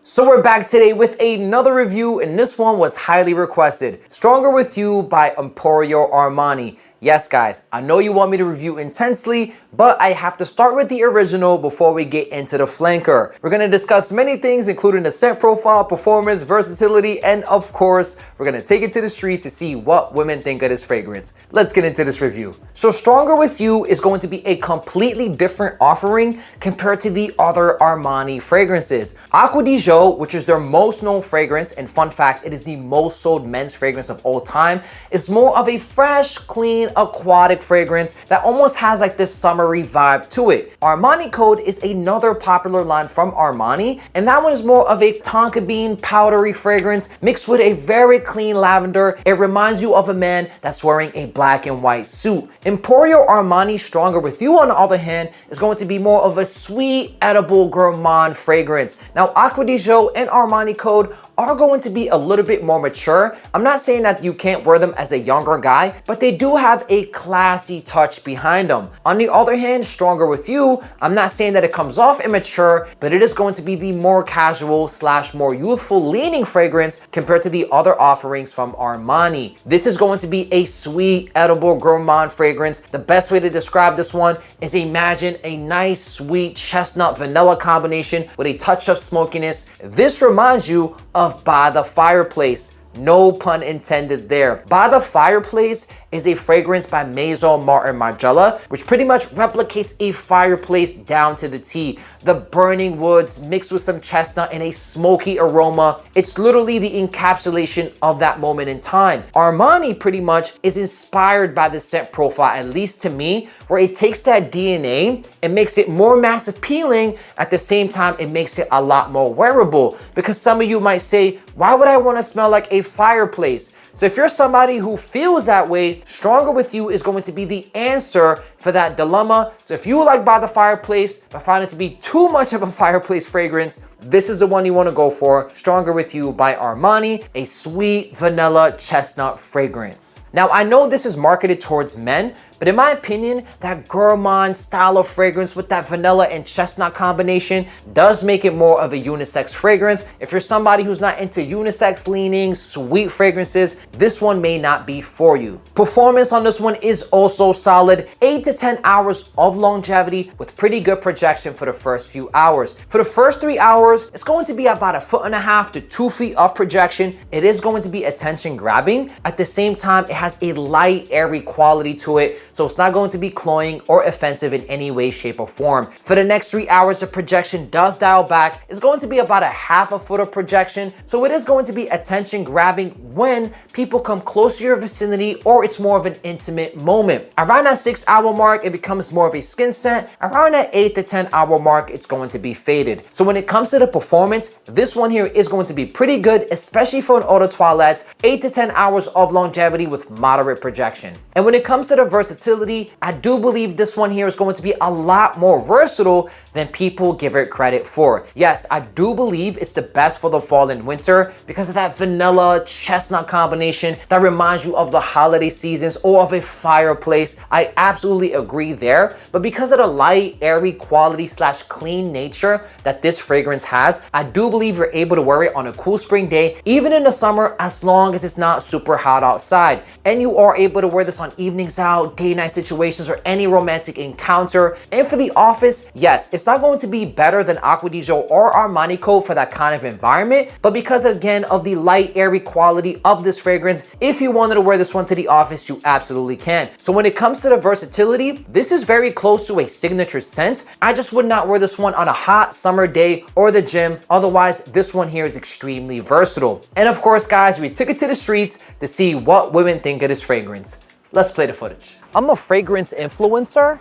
So we're back today with another review, and this one was highly requested. Stronger With You by Emporio Armani. Yes, guys, I know you want me to review intensely, but I have to start with the original before we get into the flanker. We're gonna discuss many things, including the scent profile, performance, versatility, and of course, we're gonna take it to the streets to see what women think of this fragrance. Let's get into this review. So Stronger With You is going to be a completely different offering compared to the other Armani fragrances. Acqua di Gio, which is their most known fragrance, and fun fact, it is the most sold men's fragrance of all time, is more of a fresh, clean, aquatic fragrance that almost has like this summery vibe to it. Armani Code is another popular line from Armani, and that one is more of a tonka bean powdery fragrance mixed with a very clean lavender. It reminds you of a man that's wearing a black and white suit. Emporio Armani Stronger With You, on the other hand, is going to be more of a sweet, edible, gourmand fragrance. Now, Acqua di Gio and Armani Code are going to be a little bit more mature. I'm not saying that you can't wear them as a younger guy, but they do have a classy touch behind them. On the other hand, Stronger With You, I'm not saying that it comes off immature, but it is going to be the more casual / more youthful leaning fragrance compared to the other offerings from Armani. This is going to be a sweet, edible, gourmand fragrance. The best way to describe this one is imagine a nice, sweet chestnut vanilla combination with a touch of smokiness. This reminds you of By the Fireplace. No pun intended there. By the Fireplace is a fragrance by Maison Martin Margiela, which pretty much replicates a fireplace down to the T. The burning woods mixed with some chestnut and a smoky aroma. It's literally the encapsulation of that moment in time. Armani pretty much is inspired by the scent profile, at least to me, where it takes that DNA and makes it more mass appealing. At the same time, it makes it a lot more wearable, because some of you might say, why would I want to smell like a fireplace? So if you're somebody who feels that way, Stronger With You is going to be the answer for that dilemma. So if you like By the Fireplace, but find it to be too much of a fireplace fragrance, this is the one you want to go for. Stronger With You by Armani, a sweet vanilla chestnut fragrance. Now, I know this is marketed towards men, but in my opinion, that gourmand style of fragrance with that vanilla and chestnut combination does make it more of a unisex fragrance. If you're somebody who's not into unisex leaning, sweet fragrances, this one may not be for you. Performance on this one is also solid. 8 to 10 hours of longevity with pretty good projection for the first few hours. For the first 3 hours, it's going to be about 1.5 to 2 feet of projection. It is going to be attention grabbing. At the same time, it has a light, airy quality to it, so it's not going to be cloying or offensive in any way, shape, or form. For the next 3 hours, the projection does dial back. It's going to be about 1/2 foot of projection, so it is going to be attention grabbing when people come close to your vicinity or it's more of an intimate moment. Around that 6-hour mark, it becomes more of a skin scent. Around that 8 to 10 hour mark, it's going to be faded. So when it comes to the performance, this one here is going to be pretty good, especially for an eau de toilette. 8 to 10 hours of longevity with moderate projection. And when it comes to the versatility, I do believe this one here is going to be a lot more versatile than people give it credit for. Yes, I do believe it's the best for the fall and winter because of that vanilla chestnut combination that reminds you of the holiday seasons or of a fireplace. I absolutely agree there, but because of the light, airy quality / clean nature that this fragrance has, I do believe you're able to wear it on a cool spring day, even in the summer, as long as it's not super hot outside. And you are able to wear this on evenings out, day-night situations, or any romantic encounter. And for the office, yes, it's not going to be better than Acqua di Gio or Armani Code for that kind of environment, but because again of the light, airy quality of this fragrance, if you wanted to wear this one to the office, you absolutely can. So when it comes to the versatility, this is very close to a signature scent. I just would not wear this one on a hot summer day or the gym. Otherwise, this one here is extremely versatile. And of course, guys, we took it to the streets to see what women think of this fragrance. Let's play the footage. I'm a fragrance influencer.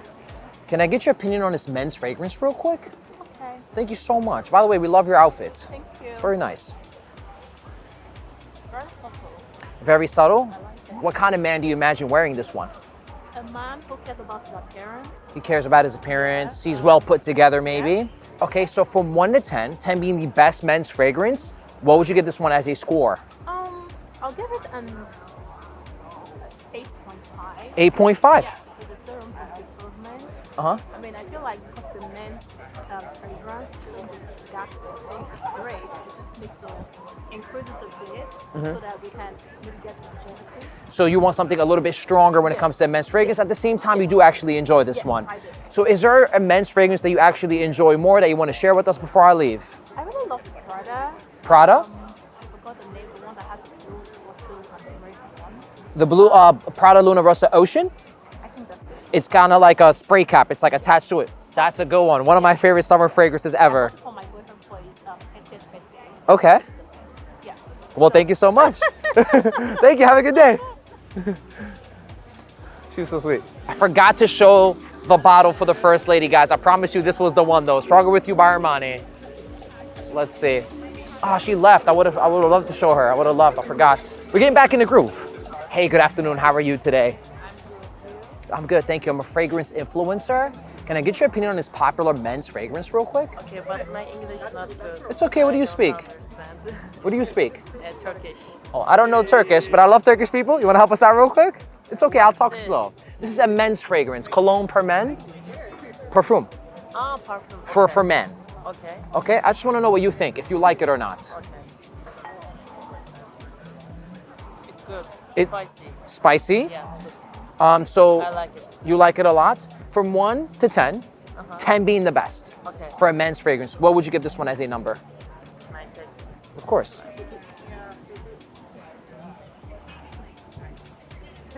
Can I get your opinion on this men's fragrance real quick? Okay. Thank you so much. By the way, we love your outfits. Thank you. It's very nice. Very subtle. Very subtle? I like it. What kind of man do you imagine wearing this one? A man who cares about his appearance. He cares about his appearance. He's well put together, maybe. Okay, so from 1 to 10, 10 being the best men's fragrance, what would you give this one as a score? I'll give it an 8.5. 8.5? Yeah, because there's still room for improvement. Uh-huh. I mean, I feel like because the men's fragrance, which is dark subtle, it's great. It's just it to increase it a bit so that we can maybe get longevity. So you want something a little bit stronger when it comes to men's fragrance. At the same time, you do actually enjoy this Yes, one. I do. So is there a men's fragrance that you actually enjoy more that you want to share with us before I leave? I really love Prada. Prada? I forgot the name, the one that has the blue bottle and the American one. The blue Prada Luna Rossa Ocean? I think that's it. It's kind of like a spray cap. It's like attached to it. That's a good one. One of my favorite summer fragrances ever. For my boyfriend for his 10th birthday. Okay. It's the best. Yeah. Well, thank you so much. Thank you. Have a good day. She was so sweet. I forgot to show the bottle for the first lady, guys. I promise you this was the one, though. Stronger With You by Armani. Let's see. Oh, she left. I would have loved to show her. I would have loved. I forgot. We're getting back in the groove. Hey, good afternoon. How are you today? I'm good, thank you. I'm a fragrance influencer. Can I get your opinion on this popular men's fragrance real quick? Okay, but my English is not good. It's okay, what do you I speak? don't understand. What do you speak? Turkish. Oh, I don't know Turkish, but I love Turkish people. You wanna help us out real quick? It's okay, I'll talk slow. This is a men's fragrance, cologne per men, perfume, Ah, parfum. for men. Okay. Okay, I just wanna know what you think, if you like it or not. Okay. It's good. It- Spicy. Spicy, Yeah. so I like it. you like it a lot? From 1 to 10, 10 being the best. Okay. For a men's fragrance, what would you give this one as a number? My techniques. Of course.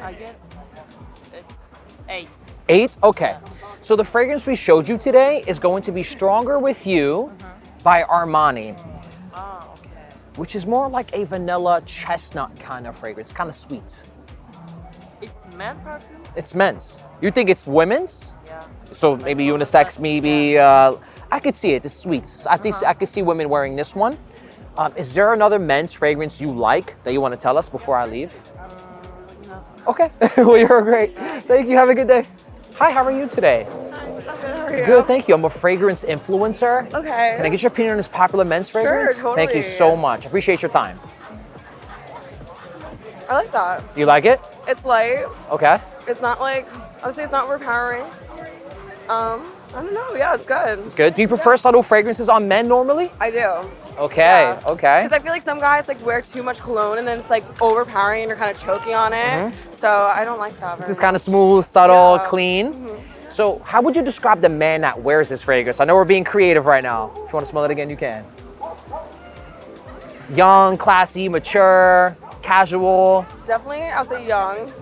I guess it's 8. 8? Okay. So the fragrance we showed you today is going to be Stronger With You by Armani, Ah, okay. which is more like a vanilla chestnut kind of fragrance, kind of sweet. It's man perfume? It's men's. You think it's women's? Yeah. So maybe unisex, maybe, I could see it, it's sweet. So I think I could see women wearing this one. Is there another men's fragrance you like that you want to tell us before I leave? No. Okay, well, you're great. Thank you, have a good day. Hi, how are you today? How are you? Good, thank you. I'm a fragrance influencer. Okay. Can I get your opinion on this popular men's fragrance? Thank you totally. so much. I appreciate your time. I like that. You like it? It's light. Okay. It's not like, obviously it's not overpowering. I don't know. Yeah, it's good. It's good. Do you prefer subtle fragrances on men normally? I do. Okay, Yeah. okay. Because I feel like some guys like wear too much cologne and then it's like overpowering and you're kind of choking on it. So I don't like that. This is kind of smooth, subtle, Yeah. clean. So how would you describe the man that wears this fragrance? I know we're being creative right now. If you want to smell it again, you can. Young, classy, mature, casual. Definitely, I'll say young.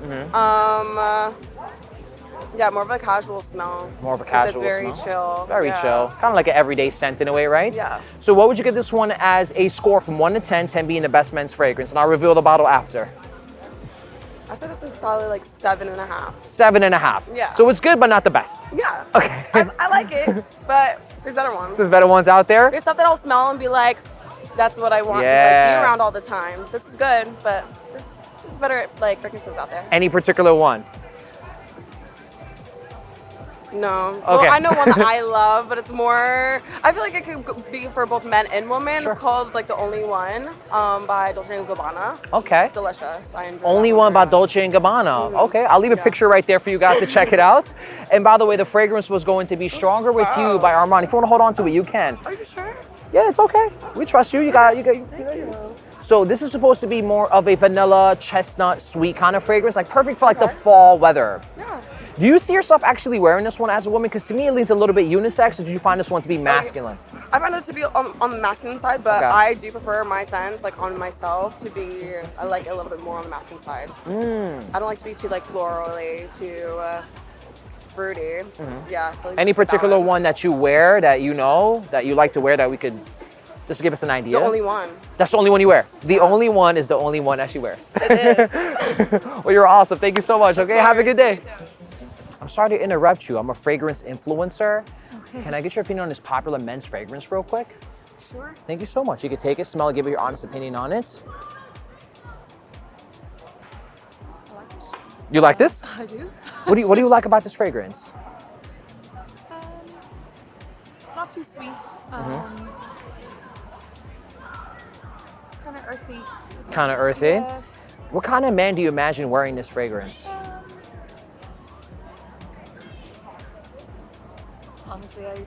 Yeah, more of a casual smell. More of a 'Cause casual It's very smell. chill. Very Yeah. chill. Kind of like an everyday scent in a way, right? Yeah. So what would you give this one as a score from 1 to 10, 10 being the best men's fragrance? And I'll reveal the bottle after. I said it's a solid like 7.5. 7.5. Yeah. So it's good, but not the best. Yeah. Okay. I like it, but there's better ones. There's better ones out there. There's stuff that I'll smell and be like, that's what I want to like Yeah. be around all the time. This is good, but there's better like fragrances out there. Any particular one? No. Okay. Well, I know one that I love, but it's more. I feel like it could be for both men and women. Sure. It's called like The Only One by Dolce & Gabbana. Okay. Delicious. I enjoy Only that one by very much. Dolce & Gabbana. Okay, I'll leave a picture right there for you guys to check it out. And by the way, the fragrance was going to be Stronger With You by Armani. If you want to hold on to it, you can. Are you sure? Yeah, it's okay. We trust you. You got. So this is supposed to be more of a vanilla, chestnut, sweet kind of fragrance, like perfect for like the Okay. fall weather. Yeah. Do you see yourself actually wearing this one as a woman? Because to me, it leans a little bit unisex. Or did you find this one to be masculine? I find it to be on the masculine side, but Okay. I do prefer my scents like on myself to be I like a little bit more on the masculine side. I don't like to be too like florally, too fruity. Yeah. I feel like Any just the particular balance. one that you wear that you know that you like to wear that we could just give us an idea? The only one. That's the only one you wear. The only one is the only one that she wears. It is. Well, you're awesome. Thank you so much. Okay, have a good day. I'm sorry to interrupt you. I'm a fragrance influencer. Can I get your opinion on this popular men's fragrance real quick? Sure. Thank you so much. You can take it, smell it, give it your honest opinion on it. I like this. You like this? I do. What do you like about this fragrance? It's not too sweet. Kind of earthy. Kind of earthy. Yeah. What kind of man do you imagine wearing this fragrance? I'm honestly,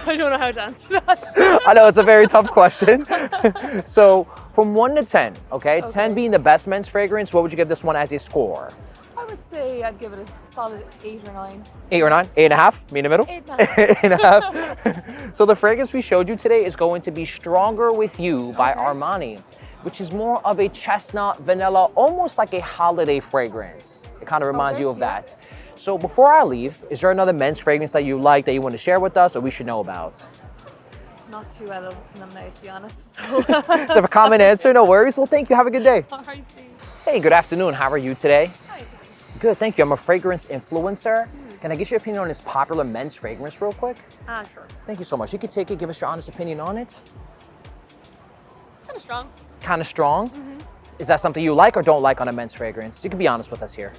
I don't know how to answer that. I know it's a very tough question. So from 1 to 10, okay? 10 being the best men's fragrance, what would you give this one as a score? I would say I'd give it a solid 8 or 9. 8 or 9? 8.5? Me in the middle? 8.5. So the fragrance we showed you today is going to be Stronger With You by Armani, which is more of a chestnut, vanilla, almost like a holiday fragrance. It kind of reminds you of that. So before I leave, is there another men's fragrance that you like that you want to share with us or we should know about? Not too well open them now, to be honest. It's a common answer, no worries. Well, thank you. Have a good day. All right, see. Hey, good afternoon. How are you today? Hi. Good, thank you. I'm a fragrance influencer. Can I get your opinion on this popular men's fragrance real quick? Sure. Thank you so much. You can take it, give us your honest opinion on it. Kind of strong. Kind of strong. Is that something you like or don't like on a men's fragrance? You can be honest with us here.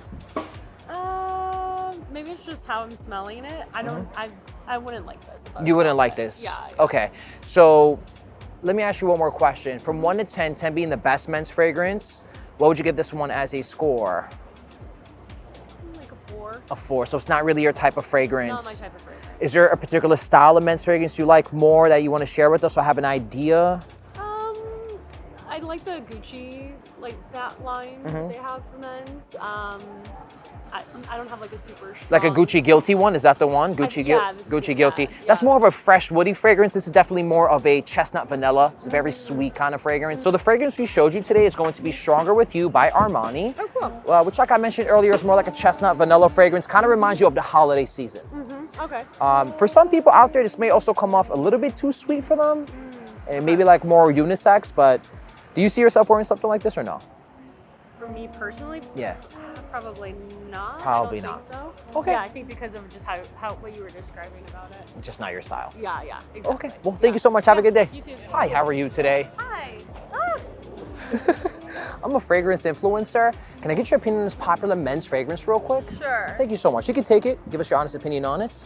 Maybe it's just how I'm smelling it. I wouldn't like this. If I was You wouldn't smelling like it. this? Yeah. Okay, so let me ask you one more question. From 1 to 10, 10 being the best men's fragrance, what would you give this one as a score? Like a 4. A 4, so it's not really your type of fragrance. Not my type of fragrance. Is there a particular style of men's fragrance you like more that you want to share with us or have an idea? I like the Gucci, like that line that they have for men's. I don't have like a super strong... Like a Gucci Guilty one, is that the one? Gucci Gucci Guilty. yeah. That's more of a fresh woody fragrance. This is definitely more of a chestnut vanilla. It's a very sweet kind of fragrance. So the fragrance we showed you today is going to be Stronger With You by Armani. Oh, cool. Which like I mentioned earlier is more like a chestnut vanilla fragrance. Kind of reminds you of the holiday season. Okay. For some people out there, this may also come off a little bit too sweet for them. And maybe like more unisex, but do you see yourself wearing something like this or no? For me personally, Yeah. probably not. Probably I don't not. think so. Okay. Yeah, I think because of just how what you were describing about it. Just not your style. Yeah, exactly. Okay. Well, thank you so much. Have a good day. You too. Hi, how are you today? Hi. I'm a fragrance influencer. Can I get your opinion on this popular men's fragrance real quick? Sure. Thank you so much. You can take it. Give us your honest opinion on it.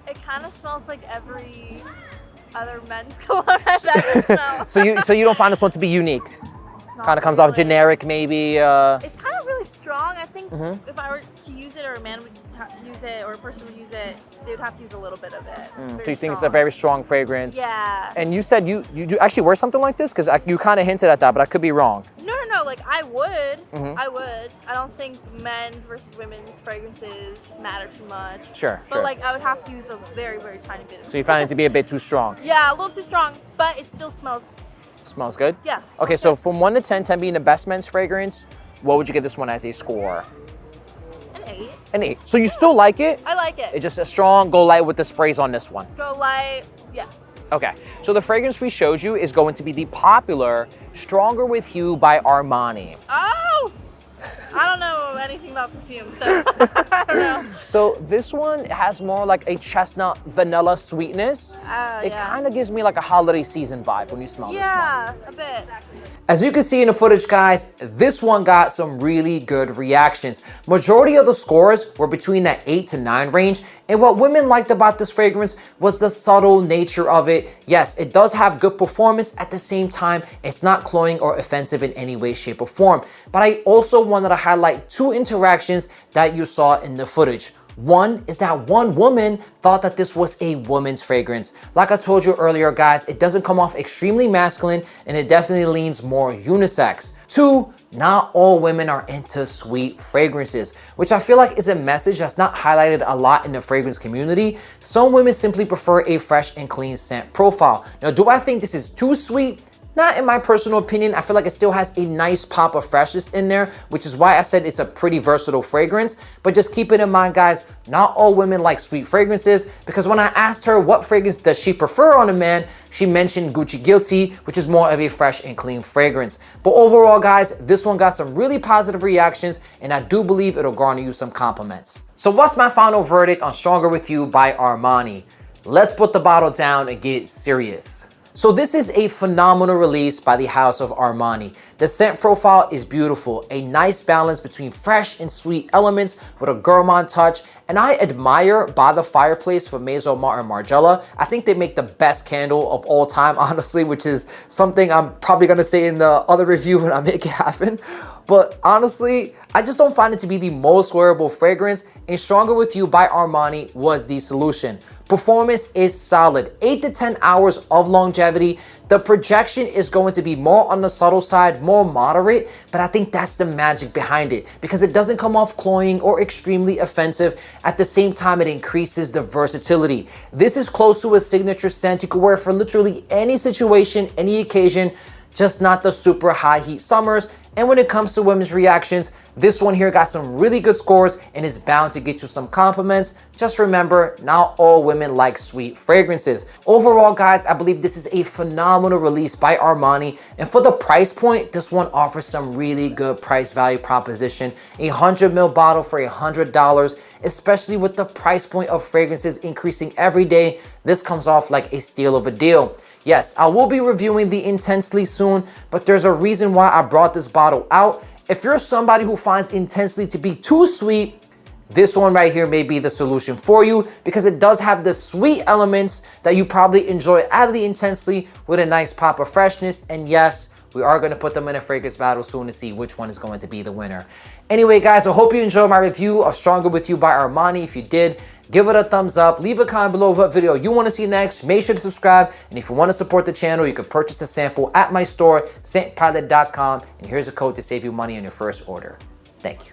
It kind of smells like every other men's cologne I've ever smelled. So you don't find this one to be unique? Kind of comes off generic maybe. It's kind of really strong. I think if I were to use it, or a man would use it, or a person would use it, they would have to use a little bit of it. So you think it's a very strong fragrance? Yeah. And you said you do actually wear something like this? Because you kind of hinted at that, but I could be wrong. No, like I would. I would. I don't think men's versus women's fragrances matter too much. Sure, But sure. like I would have to use a very, very tiny bit of it. So you find it to be a bit too strong? Yeah, a little too strong, but it still smells. Smells good? Yeah. Okay, so from 1 to 10, 10 being the best men's fragrance, what would you give this one as a score? An 8. An 8. So you still like it? I like it. It's just a strong go light with the sprays on this one. Go light. Yes. Okay, so the fragrance we showed you is going to be the popular Stronger With You by Armani. Oh! I don't know anything about perfume, so I don't know. So this one has more like a chestnut vanilla sweetness. It Yeah. kind of gives me like a holiday season vibe when you smell this one. Yeah, a bit. As you can see in the footage, guys, this one got some really good reactions. Majority of the scores were between that 8 to 9 range. And what women liked about this fragrance was the subtle nature of it. Yes, it does have good performance. At the same time, it's not cloying or offensive in any way, shape, or form. But I also wanted to highlight 2 interactions that you saw in the footage. One is that one woman thought that this was a woman's fragrance. Like I told you earlier, guys, it doesn't come off extremely masculine and it definitely leans more unisex. 2, not all women are into sweet fragrances, which I feel like is a message that's not highlighted a lot in the fragrance community. Some women simply prefer a fresh and clean scent profile. Now, do I think this is too sweet? Not in my personal opinion. I feel like it still has a nice pop of freshness in there, which is why I said it's a pretty versatile fragrance. But just keep it in mind, guys, not all women like sweet fragrances, because when I asked her what fragrance does she prefer on a man, she mentioned Gucci Guilty, which is more of a fresh and clean fragrance. But overall, guys, this one got some really positive reactions, and I do believe it'll garner you some compliments. So what's my final verdict on Stronger With You by Armani? Let's put the bottle down and get serious. So this is a phenomenal release by the house of Armani. The scent profile is beautiful, a nice balance between fresh and sweet elements with a gourmand touch, and I admire By the Fireplace from Maison Martin Margiela. I think they make the best candle of all time, honestly, which is something I'm probably gonna say in the other review when I make it happen. But honestly, I just don't find it to be the most wearable fragrance, and Stronger With You by Armani was the solution. Performance is solid, 8 to 10 hours of longevity. The projection is going to be more on the subtle side, more moderate, but I think that's the magic behind it because it doesn't come off cloying or extremely offensive. At the same time, it increases the versatility. This is close to a signature scent you can wear for literally any situation, any occasion, just not the super high heat summers. And when it comes to women's reactions, this one here got some really good scores and is bound to get you some compliments. Just remember, not all women like sweet fragrances. Overall, guys, I believe this is a phenomenal release by Armani. And for the price point, this one offers some really good price value proposition. A 100 ml bottle for $100, especially with the price point of fragrances increasing every day. This comes off like a steal of a deal. Yes, I will be reviewing the Intensely soon, but there's a reason why I brought this bottle out. If you're somebody who finds Intensely to be too sweet, this one right here may be the solution for you because it does have the sweet elements that you probably enjoy out of the Intensely with a nice pop of freshness. And yes, we are going to put them in a fragrance battle soon to see which one is going to be the winner. Anyway, guys, I hope you enjoyed my review of Stronger With You by Armani. If you did, give it a thumbs up. Leave a comment below what video you want to see next. Make sure to subscribe. And if you want to support the channel, you can purchase a sample at my store, scentpilot.com. And here's a code to save you money on your first order. Thank you.